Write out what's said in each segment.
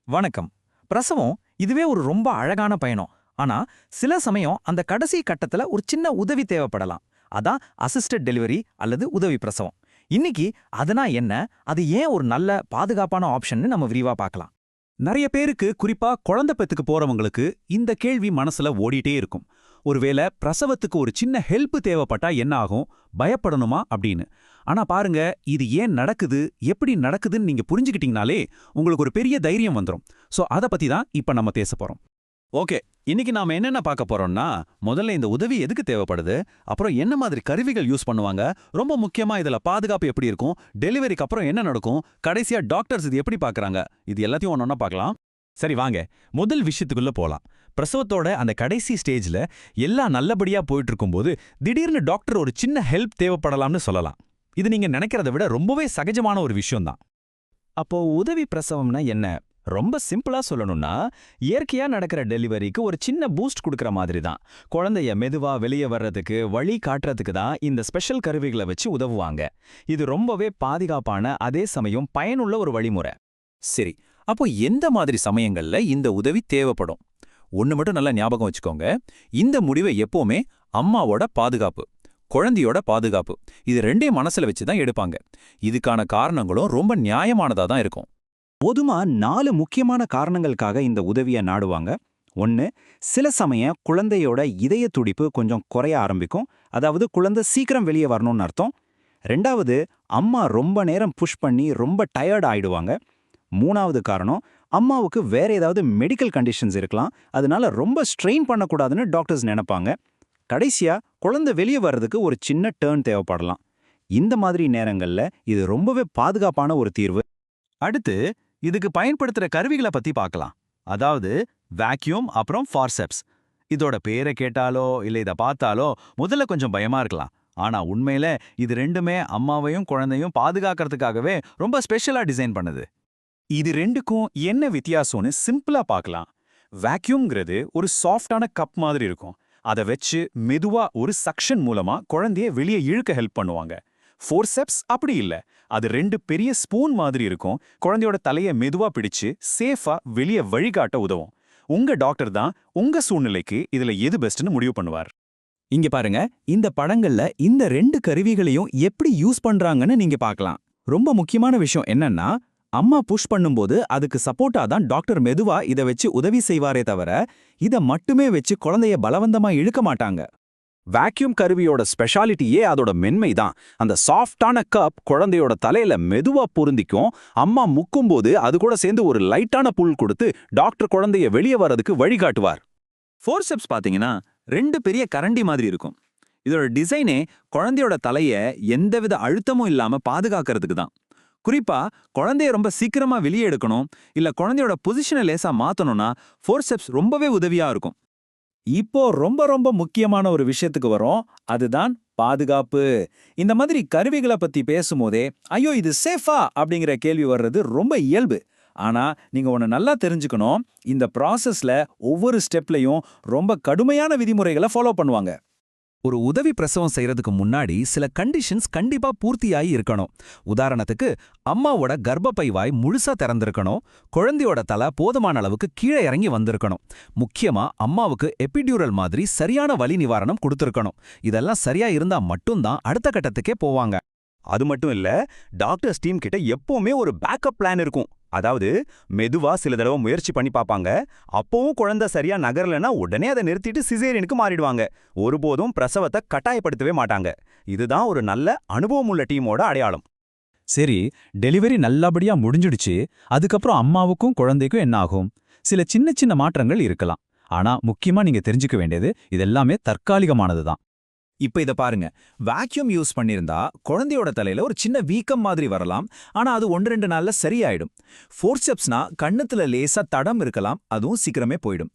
வணக்கம். பிரசவம் இதுவே ஒரு ரொம்ப அழகான பயணம். ஆனா, சில சமயம் அந்த கடைசி கட்டத்துல ஒரு சின்ன உதவி தேவைப்படலாம். அதான் அசிஸ்டட் டெலிவரி அல்லது உதவி பிரசவம். இன்னைக்கு அதுனா என்ன? அது ஏன் ஒரு நல்ல பாதுகாப்பான ஆப்ஷன்னு நம்ம விரிவா பார்க்கலாம். நிறைய பேருக்கு குறிப்பா குழந்தை பெத்துக்கு போறவங்களுக்கு இந்த கேள்வி மனசுல ஓடிட்டே இருக்கும். ஒருவேளை பிரசவத்துக்கு ஒரு சின்ன ஹெல்ப் தேவைப்பட்டா என்ன ஆகும், பயப்படணுமா அப்படின்னு. ஆனா பாருங்க, இது ஏன் நடக்குது, எப்படி நடக்குதுன்னு நீங்க புரிஞ்சுக்கிட்டீங்கனாலே உங்களுக்கு ஒரு பெரிய தைரியம் வந்துரும். சோ அத பத்தி தான் இப்ப நம்ம பேச போறோம். ஓகே. இன்னைக்கு நாம என்னென்ன பார்க்க போறோம்னா, முதல்ல இந்த உதவி எதுக்கு தேவைப்படுது, அப்புறம் என்ன மாதிரி கருவிகள் யூஸ் பண்ணுவாங்க, ரொம்ப முக்கியமா இதுல பாதுகாப்பு எப்படி இருக்கும், டெலிவரிக்கு அப்புறம் என்ன நடக்கும், கடைசியா டாக்டர்ஸ் இது எப்படி பார்க்கறாங்க, இது எல்லாத்தையும் ஒண்ணொண்ணா பார்க்கலாம். சரி வாங்க, முதல் விஷயத்துக்குள்ள போலாம். பிரசவத்தோட அந்த கடைசி ஸ்டேஜ்ல எல்லாம் நல்லபடியா போயிட்டு இருக்கும்போது திடீர்னு டாக்டர் ஒரு சின்ன ஹெல்ப் தேவைப்படலாம்னு சொல்லலாம். இது நீங்க நினைக்கிறத விட ரொம்பவே சகஜமான ஒரு விஷயம்தான். அப்போ உதவி பிரசவம்னா என்ன? ரொம்ப சிம்பிளா சொல்லணும்னா, இயற்கையா நடக்கிற டெலிவரிக்கு ஒரு சின்ன பூஸ்ட் கொடுக்கற மாதிரி தான். குழந்தைய மெதுவா வெளியே வர்றதுக்கு வழி காட்டுறதுக்கு தான் இந்த ஸ்பெஷல் கருவிகளை வச்சு உதவுவாங்க. இது ரொம்பவே பாதுகாப்பான, அதே சமயம் பயனுள்ள ஒரு வழிமுறை. சரி, அப்போ எந்த மாதிரி சமயங்கள்ல இந்த உதவி தேவைப்படும்? ஒண்ணு மட்டும் நல்லா ஞாபகம் வச்சுக்கோங்க. இந்த முடிவை எப்பவுமே அம்மாவோட பாதுகாப்பு, குழந்தையோட பாதுகாப்பு, இது ரெண்டையும் மனசுல வச்சு தான் எடுப்பாங்க. இதுக்கான காரணங்களும் ரொம்ப நியாயமானதா தான் இருக்கும். பொதுமா 4 முக்கியமான காரணங்களுக்காக இந்த உதவியை நாடுவாங்க. 1. சில சமயம் குழந்தையோட இதய துடிப்பு கொஞ்சம் குறைய ஆரம்பிக்கும். அதாவது குழந்தை சீக்கிரம் வெளியே வரணும்னு அர்த்தம். 2. அம்மா ரொம்ப நேரம் புஷ் பண்ணி ரொம்ப டயர்ட் ஆயிடுவாங்க. 3வது காரணம், அம்மாவுக்கு வேற ஏதாவது மெடிக்கல் கண்டிஷன்ஸ் இருக்கலாம். அதனால ரொம்ப ஸ்ட்ரெயின் பண்ணக்கூடாதுன்னு டாக்டர்ஸ் நினைப்பாங்க. கடைசியா குழந்தை வெளியே வர்றதுக்கு ஒரு சின்ன டர்ன் தேவைப்படலாம். இந்த மாதிரி நேரங்கள்ல இது ரொம்பவே பாதுகாப்பான ஒரு தீர்வு. அடுத்து இதுக்கு பயன்படுத்துற கருவிகளை பத்தி பார்க்கலாம். அதாவது வேக்யூம் அப்புறம் ஃபார்செப்ஸ். இதோட பேரை கேட்டாலோ இல்ல இத பார்த்தாலோ முதல்ல கொஞ்சம் பயமா இருக்கலாம். ஆனா உண்மையில இது ரெண்டுமே அம்மாவையும் குழந்தையும் பாதுகாக்கிறதுக்காகவே ரொம்ப ஸ்பெஷலா டிசைன் பண்ணுது. இது ரெண்டுக்கும் என்ன வித்தியாசம்னு சிம்பிளா பார்க்கலாம். வேக்யூம்ங்கிறது ஒரு சாஃப்டான கப் மாதிரி இருக்கும். அதை வச்சு மெதுவா ஒரு சக்ஷன் மூலமா குழந்தைய வெளியே இழுக்க ஹெல்ப் பண்ணுவாங்க. ஃபோர்செப்ஸ் அப்படி இல்ல. அது 2 பெரிய ஸ்பூன் மாதிரி இருக்கும். குழந்தையோட தலைய மெதுவா பிடிச்சு சேஃபா வெளியே வழிகாட்ட உதவும். உங்க டாக்டர் தான் உங்க சூழ்நிலைக்கு இதுல எது பெஸ்ட்னு முடிவு பண்ணுவார். இங்க பாருங்க, இந்த படங்கள்ல இந்த 2 கருவிகளையும் எப்படி யூஸ் பண்றாங்கன்னு நீங்க பார்க்கலாம். ரொம்ப முக்கியமான விஷயம் என்னன்னா, அம்மா புஷ் பண்ணும்போது அதுக்கு சப்போர்ட்டா தான் டாக்டர் மெதுவா இத வச்சு உதவி செய்வாரே தவிர, இத மட்டுமே வச்சு குழந்தைய பலவந்தமா இழுக்க மாட்டாங்க. வேக்யூம் கருவியோட ஸ்பெஷாலிட்டியே அதோட மென்மை தான். அந்த சாஃப்டான கப் குழந்தையோட தலையில மெதுவா பொருந்திக்கும். அம்மா முக்கும்போது அது கூட சேர்ந்து ஒரு லைட்டான புல் கொடுத்து டாக்டர் குழந்தைய வெளியே வர்றதுக்கு வழிகாட்டுவார். ஃபோர்செப்ஸ் பாத்தீங்கன்னா 2 பெரிய கரண்டி மாதிரி இருக்கும். இதோட டிசைனே குழந்தையோட தலைய எந்தவித அழுத்தமும் இல்லாம பாதுகாக்கிறதுக்கு தான். குறிப்பா குழந்தைய ரொம்ப சீக்கிரமா வெளியே எடுக்கணும், இல்ல குழந்தையோட பொசிஷனை லேசா மாத்தணும்னா ஃபோர்செப்ஸ் ரொம்பவே உதவியா இருக்கும். இப்போ ரொம்ப ரொம்ப முக்கியமான ஒரு விஷயத்துக்கு வரோம். அதுதான் பாதுகாப்பு. இந்த மாதிரி கருவிகளை பத்தி பேசும்போதே, ஐயோ இது சேஃபா அப்படிங்கிற கேள்வி வர்றது ரொம்ப இயல்பு. ஆனா நீங்க ஒன்னு நல்லா தெரிஞ்சுக்கணும், இந்த ப்ராசஸ்ல ஒவ்வொரு ஸ்டெப்லயும் ரொம்ப கடுமையான விதிமுறைகளை ஃபாலோ பண்ணுவாங்க. ஒரு உதவி பிரசவம் செய்யறதுக்கு முன்னாடி சில கண்டிஷன்ஸ் கண்டிப்பா பூர்த்தியாகி இருக்கணும். உதாரணத்துக்கு, அம்மாவோட கர்ப்பப்பை வாய் முழுசா திறந்திருக்கணும், குழந்தையோட தலை போதுமான அளவுக்கு கீழே இறங்கி வந்திருக்கணும், முக்கியமா அம்மாவுக்கு எபிடியூரல் மாதிரி சரியான வலி நிவாரணம் கொடுத்திருக்கணும். இதெல்லாம் சரியா இருந்தா மட்டும்தான் அடுத்த கட்டத்துக்கே போவாங்க. அது மட்டும் இல்ல, டாக்டர்ஸ் டீம் கிட்ட எப்பவுமே ஒரு பேக்கப் பிளான் இருக்கும். அதாவது மெதுவா சில தடவை முயற்சி பண்ணி பார்ப்பாங்க. அப்பவும் குழந்தை சரியா நகரலனா உடனே அதை நிறுத்திட்டு சிசேரியனுக்கு மாறிடுவாங்க. ஒருபோதும் பிரசவத்தை கட்டாயப்படுத்தவே மாட்டாங்க. இதுதான் ஒரு நல்ல அனுபவம் உள்ள டீமோட அடையாளம். சரி, டெலிவரி நல்லபடியா முடிஞ்சிடுச்சு. அதுக்கப்புறம் அம்மாவுக்கும் குழந்தைக்கும் என்ன ஆகும்? சில சின்ன சின்ன மாற்றங்கள் இருக்கலாம். ஆனா முக்கியமா நீங்க தெரிஞ்சுக்க வேண்டியது, இதெல்லாமே தற்காலிகமானதுதான். இப்ப இத பாருங்க, வாக்யூம் யூஸ் பண்ணிருந்தா குழந்தையோட தலையில ஒரு சின்ன வீக்கம் மாதிரி வரலாம். ஆனா அது 1-2 நாள்ல சரியாயிடும். ஃபோர்செப்ஸ்னா கண்ணத்துல லேசா தடம் இருக்கலாம், அதுவும் சீக்கிரமே போயிடும்.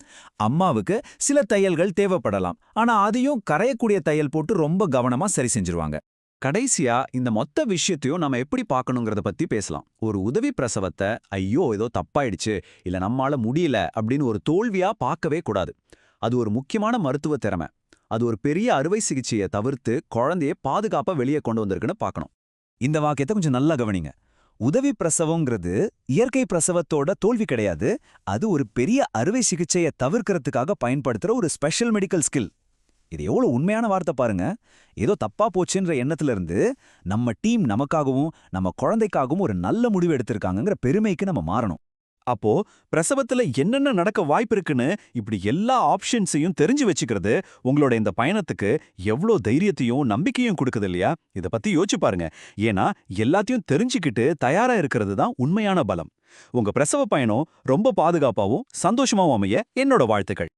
அம்மாவுக்கு சில தையல்கள் தேவைப்படலாம். ஆனா அதையும் கரையக்கூடிய தையல் போட்டு ரொம்ப கவனமா சரி செஞ்சிருவாங்க. கடைசியா இந்த மொத்த விஷயத்தையும் நம்ம எப்படி பார்க்கணுங்கிறத பத்தி பேசலாம். ஒரு உதவி பிரசவத்தை ஐயோ ஏதோ தப்பாயிடுச்சு, இல்ல நம்மால முடியல அப்படின்னு ஒரு தோல்வியா பார்க்கவே கூடாது. அது ஒரு முக்கியமான மருத்துவ திறமை. அது ஒரு பெரிய அறுவை சிகிச்சையை தவிர்த்து குழந்தைய பாதுகாப்பா வெளியே கொண்டு வந்திருக்குன்னு பார்க்கணும். இந்த வாக்கியத்தை கொஞ்சம் நல்லா கவனிங்க. உதவி பிரசவங்கிறது இயற்கை பிரசவத்தோட தோல்வி கிடையாது. அது ஒரு பெரிய அறுவை சிகிச்சையை தவிர்க்கறதுக்காக பயன்படுத்துற ஒரு ஸ்பெஷல் மெடிக்கல் ஸ்கில். இது எவ்வளவு உண்மையான வார்த்தை பாருங்க. ஏதோ தப்பா போச்சுன்ற எண்ணத்துல இருந்து நம்ம டீம் நமக்காகவும் நம்ம குழந்தைக்காகவும் ஒரு நல்ல முடிவு எடுத்திருக்காங்கங்கிற பெருமைக்கு நம்ம மாறணும். அப்போ பிரசவத்துல என்னென்ன நடக்க வாய்ப்பு இருக்குன்னு இப்படி எல்லா ஆப்ஷன்ஸையும் தெரிஞ்சு வச்சுக்கிறது உங்களோட இந்த பயணத்துக்கு எவ்ளோ தைரியத்தையும் நம்பிக்கையும் கொடுக்குது இல்லையா? இத பத்தி யோசிச்சு பாருங்க. ஏன்னா எல்லாத்தையும் தெரிஞ்சுக்கிட்டு தயாரா இருக்கிறது தான் உண்மையான பலம். உங்க பிரசவ பயணம் ரொம்ப பாதுகாப்பாவும் சந்தோஷமாவும் அமைய என்னோட வாழ்த்துக்கள்.